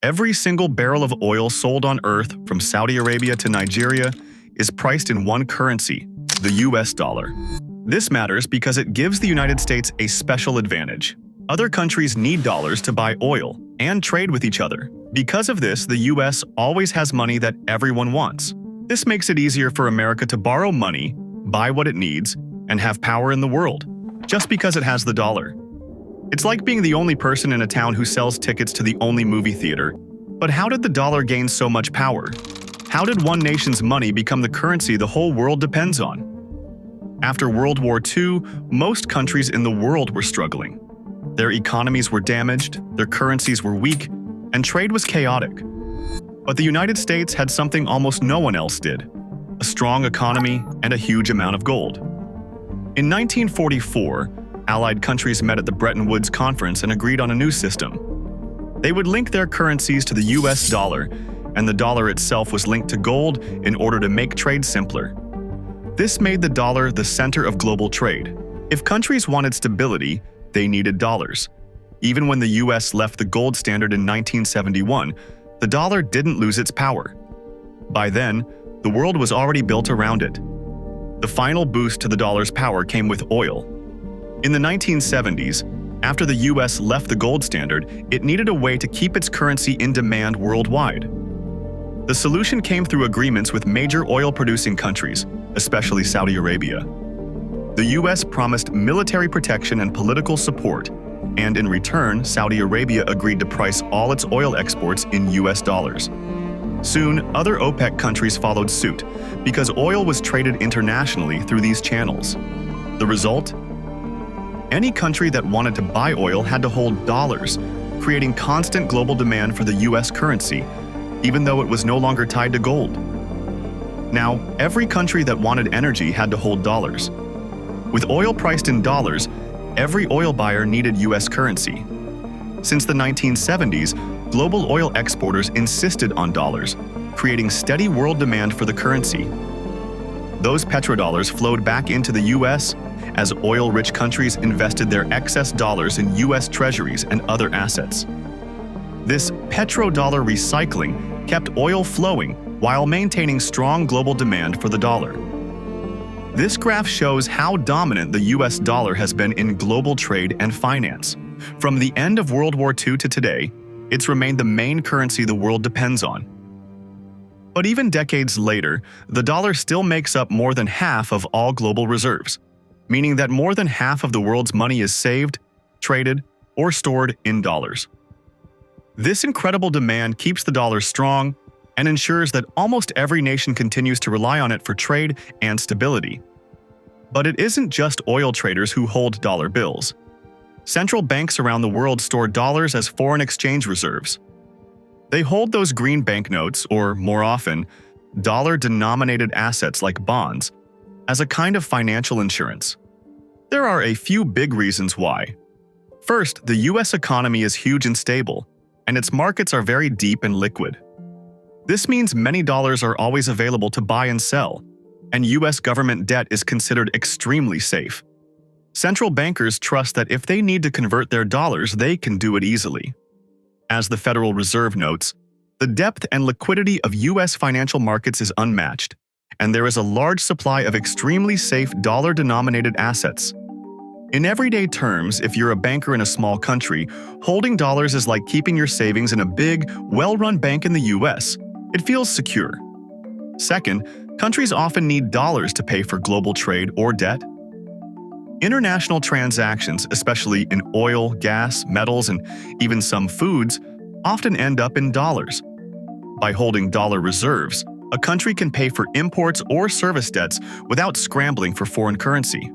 Every single barrel of oil sold on Earth, from Saudi Arabia to Nigeria, is priced in one currency, the US dollar. This matters because it gives the United States a special advantage. Other countries need dollars to buy oil and trade with each other. Because of this, the US always has money that everyone wants. This makes it easier for America to borrow money, buy what it needs, and have power in the world, just because it has the dollar. It's like being the only person in a town who sells tickets to the only movie theater. But how did the dollar gain so much power? How did one nation's money become the currency the whole world depends on? After World War II, most countries in the world were struggling. Their economies were damaged, their currencies were weak, and trade was chaotic. But the United States had something almost no one else did: a strong economy and a huge amount of gold. In 1944, Allied countries met at the Bretton Woods Conference and agreed on a new system. They would link their currencies to the US dollar, and the dollar itself was linked to gold in order to make trade simpler. This made the dollar the center of global trade. If countries wanted stability, they needed dollars. Even when the US left the gold standard in 1971, the dollar didn't lose its power. By then, the world was already built around it. The final boost to the dollar's power came with oil. In the 1970s, after the US left the gold standard, it needed a way to keep its currency in demand worldwide. The solution came through agreements with major oil-producing countries, especially Saudi Arabia. The US promised military protection and political support, and in return, Saudi Arabia agreed to price all its oil exports in US dollars. Soon, other OPEC countries followed suit, because oil was traded internationally through these channels. The result? Any country that wanted to buy oil had to hold dollars, creating constant global demand for the US currency, even though it was no longer tied to gold. Now, every country that wanted energy had to hold dollars. With oil priced in dollars, every oil buyer needed US currency. Since the 1970s, global oil exporters insisted on dollars, creating steady world demand for the currency. Those petrodollars flowed back into the US as oil-rich countries invested their excess dollars in US treasuries and other assets. This petrodollar recycling kept oil flowing while maintaining strong global demand for the dollar. This graph shows how dominant the US dollar has been in global trade and finance. From the end of World War II to today, it's remained the main currency the world depends on. But even decades later, the dollar still makes up more than half of all global reserves, meaning that more than half of the world's money is saved, traded, or stored in dollars. This incredible demand keeps the dollar strong and ensures that almost every nation continues to rely on it for trade and stability. But it isn't just oil traders who hold dollar bills. Central banks around the world store dollars as foreign exchange reserves. They hold those green banknotes, or more often, dollar-denominated assets like bonds, as a kind of financial insurance. There are a few big reasons why. First, the US economy is huge and stable, and its markets are very deep and liquid. This means many dollars are always available to buy and sell, and US government debt is considered extremely safe. Central bankers trust that if they need to convert their dollars, they can do it easily. As the Federal Reserve notes, the depth and liquidity of US financial markets is unmatched, and there is a large supply of extremely safe dollar-denominated assets. In everyday terms, if you're a banker in a small country, holding dollars is like keeping your savings in a big, well-run bank in the US. It feels secure. Second, countries often need dollars to pay for global trade or debt. International transactions, especially in oil, gas, metals, and even some foods, often end up in dollars. By holding dollar reserves, a country can pay for imports or service debts without scrambling for foreign currency.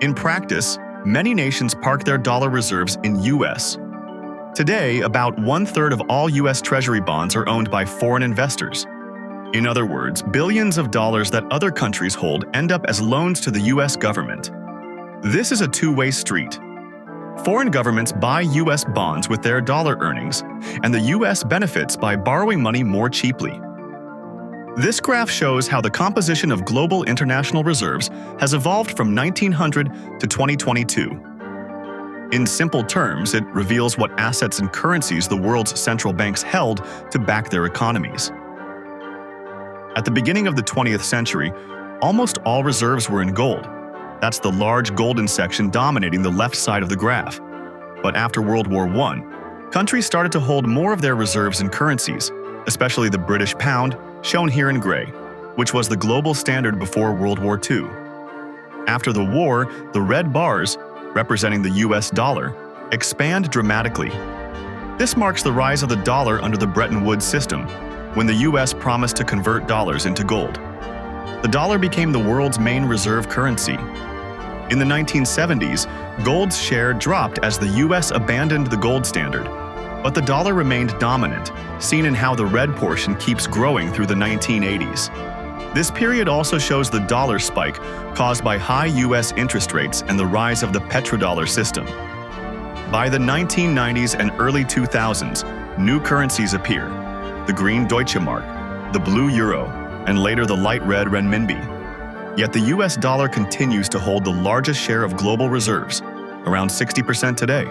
In practice, many nations park their dollar reserves in US. Today, about 1/3 of all US Treasury bonds are owned by foreign investors. In other words, billions of dollars that other countries hold end up as loans to the US government. This is a two-way street. Foreign governments buy US bonds with their dollar earnings, and the US benefits by borrowing money more cheaply. This graph shows how the composition of global international reserves has evolved from 1900 to 2022. In simple terms, it reveals what assets and currencies the world's central banks held to back their economies. At the beginning of the 20th century, almost all reserves were in gold. That's the large golden section dominating the left side of the graph. But after World War I, countries started to hold more of their reserves in currencies, especially the British pound, shown here in gray, which was the global standard before World War II. After the war, the red bars, representing the US dollar, expand dramatically. This marks the rise of the dollar under the Bretton Woods system, when the US promised to convert dollars into gold. The dollar became the world's main reserve currency. In the 1970s, gold's share dropped as the US abandoned the gold standard, but the dollar remained dominant, seen in how the red portion keeps growing through the 1980s. This period also shows the dollar spike caused by high US interest rates and the rise of the petrodollar system. By the 1990s and early 2000s, new currencies appear: the green Deutsche Mark, the blue euro, and later the light red renminbi. Yet the US dollar continues to hold the largest share of global reserves, around 60% today.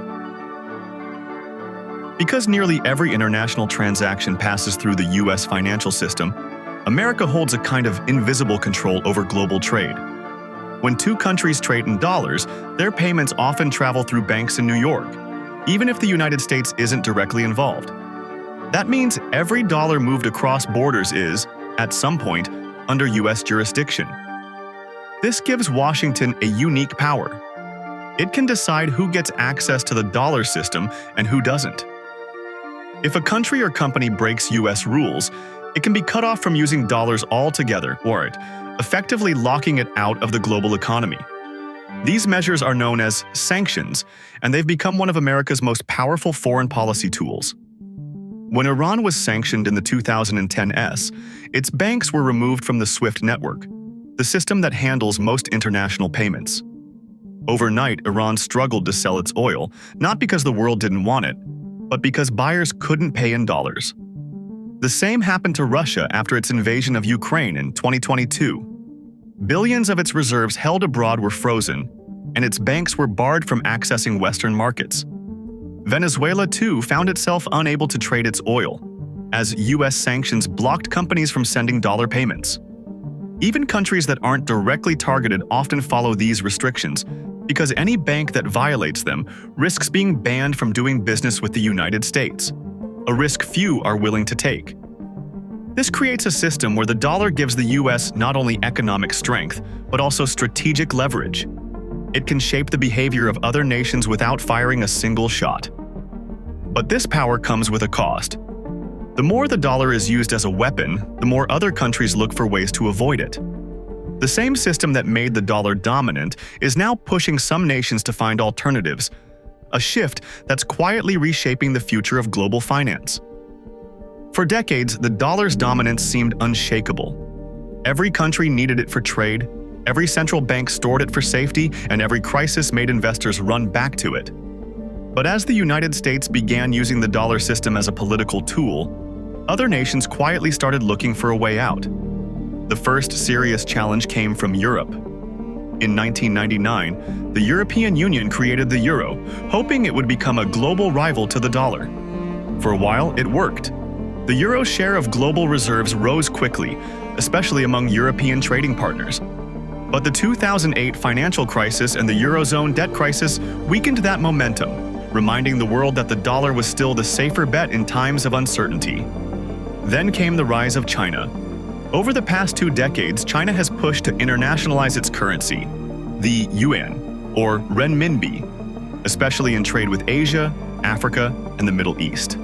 Because nearly every international transaction passes through the US financial system, America holds a kind of invisible control over global trade. When two countries trade in dollars, their payments often travel through banks in New York, even if the United States isn't directly involved. That means every dollar moved across borders is, at some point, under US jurisdiction. This gives Washington a unique power. It can decide who gets access to the dollar system and who doesn't. If a country or company breaks US rules, it can be cut off from using dollars altogether, or effectively locking it out of the global economy. These measures are known as sanctions, and they've become one of America's most powerful foreign policy tools. When Iran was sanctioned in the 2010s, its banks were removed from the SWIFT network, the system that handles most international payments. Overnight, Iran struggled to sell its oil, not because the world didn't want it, but because buyers couldn't pay in dollars. The same happened to Russia after its invasion of Ukraine in 2022. Billions of its reserves held abroad were frozen, and its banks were barred from accessing Western markets. Venezuela, too, found itself unable to trade its oil, as US sanctions blocked companies from sending dollar payments. Even countries that aren't directly targeted often follow these restrictions, because any bank that violates them risks being banned from doing business with the United States, a risk few are willing to take. This creates a system where the dollar gives the US not only economic strength, but also strategic leverage. It can shape the behavior of other nations without firing a single shot. But this power comes with a cost. The more the dollar is used as a weapon, the more other countries look for ways to avoid it. The same system that made the dollar dominant is now pushing some nations to find alternatives, a shift that's quietly reshaping the future of global finance. For decades, the dollar's dominance seemed unshakable. Every country needed it for trade, every central bank stored it for safety, and every crisis made investors run back to it. But as the United States began using the dollar system as a political tool, other nations quietly started looking for a way out. The first serious challenge came from Europe. In 1999, the European Union created the euro, hoping it would become a global rival to the dollar. For a while, it worked. The euro's share of global reserves rose quickly, especially among European trading partners. But the 2008 financial crisis and the Eurozone debt crisis weakened that momentum, reminding the world that the dollar was still the safer bet in times of uncertainty. Then came the rise of China. Over the past 2 decades, China has pushed to internationalize its currency, the yuan, or renminbi, especially in trade with Asia, Africa, and the Middle East.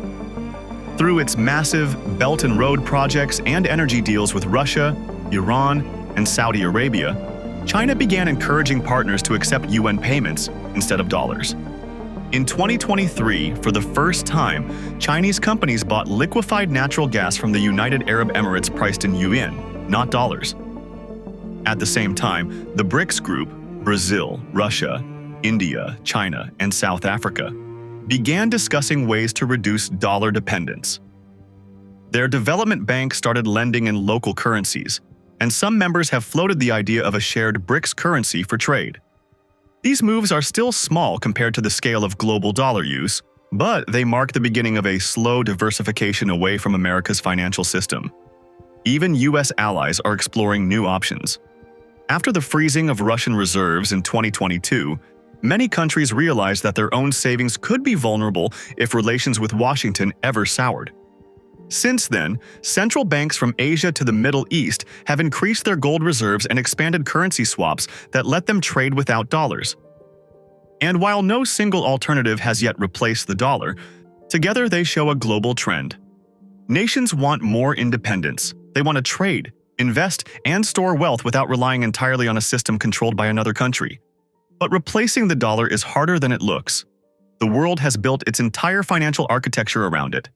Through its massive Belt and Road projects and energy deals with Russia, Iran, and Saudi Arabia, China began encouraging partners to accept yuan payments instead of dollars. In 2023, for the first time, Chinese companies bought liquefied natural gas from the United Arab Emirates priced in yuan, not dollars. At the same time, the BRICS group, Brazil, Russia, India, China, and South Africa, began discussing ways to reduce dollar dependence. Their development banks started lending in local currencies, and some members have floated the idea of a shared BRICS currency for trade. These moves are still small compared to the scale of global dollar use, but they mark the beginning of a slow diversification away from America's financial system. Even U.S. allies are exploring new options. After the freezing of Russian reserves in 2022, many countries realized that their own savings could be vulnerable if relations with Washington ever soured. Since then, central banks from Asia to the Middle East have increased their gold reserves and expanded currency swaps that let them trade without dollars. And while no single alternative has yet replaced the dollar, together they show a global trend. Nations want more independence. They want to trade, invest, and store wealth without relying entirely on a system controlled by another country. But replacing the dollar is harder than it looks. The world has built its entire financial architecture around it,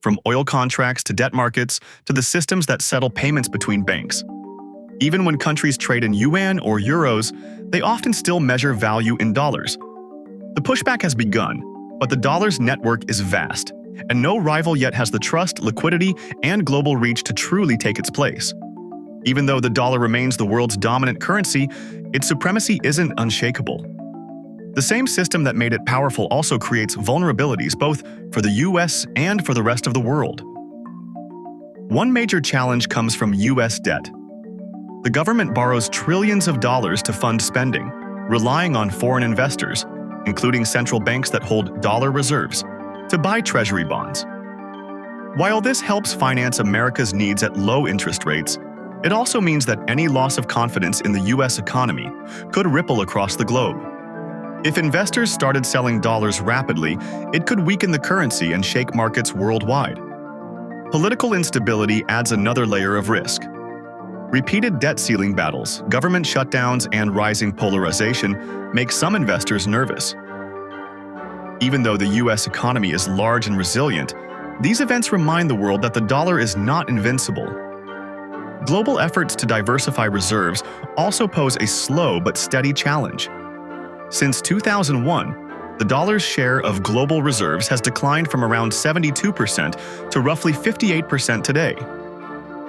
from oil contracts to debt markets to the systems that settle payments between banks. Even when countries trade in yuan or euros, they often still measure value in dollars. The pushback has begun, but the dollar's network is vast, and no rival yet has the trust, liquidity, and global reach to truly take its place. Even though the dollar remains the world's dominant currency, its supremacy isn't unshakable. The same system that made it powerful also creates vulnerabilities both for the US and for the rest of the world. One major challenge comes from US debt. The government borrows trillions of dollars to fund spending, relying on foreign investors, including central banks that hold dollar reserves, to buy treasury bonds. While this helps finance America's needs at low interest rates, it also means that any loss of confidence in the US economy could ripple across the globe. If investors started selling dollars rapidly, it could weaken the currency and shake markets worldwide. Political instability adds another layer of risk. Repeated debt ceiling battles, government shutdowns, and rising polarization make some investors nervous. Even though the US economy is large and resilient, these events remind the world that the dollar is not invincible. Global efforts to diversify reserves also pose a slow but steady challenge. Since 2001, the dollar's share of global reserves has declined from around 72% to roughly 58% today.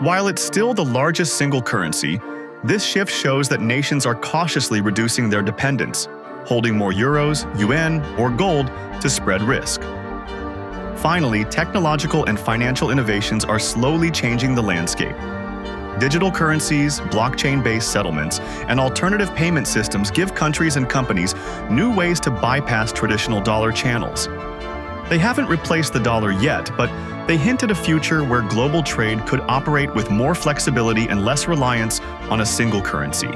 While it's still the largest single currency, this shift shows that nations are cautiously reducing their dependence, holding more euros, yuan, or gold to spread risk. Finally, technological and financial innovations are slowly changing the landscape. Digital currencies, blockchain-based settlements, and alternative payment systems give countries and companies new ways to bypass traditional dollar channels. They haven't replaced the dollar yet, but they hint at a future where global trade could operate with more flexibility and less reliance on a single currency.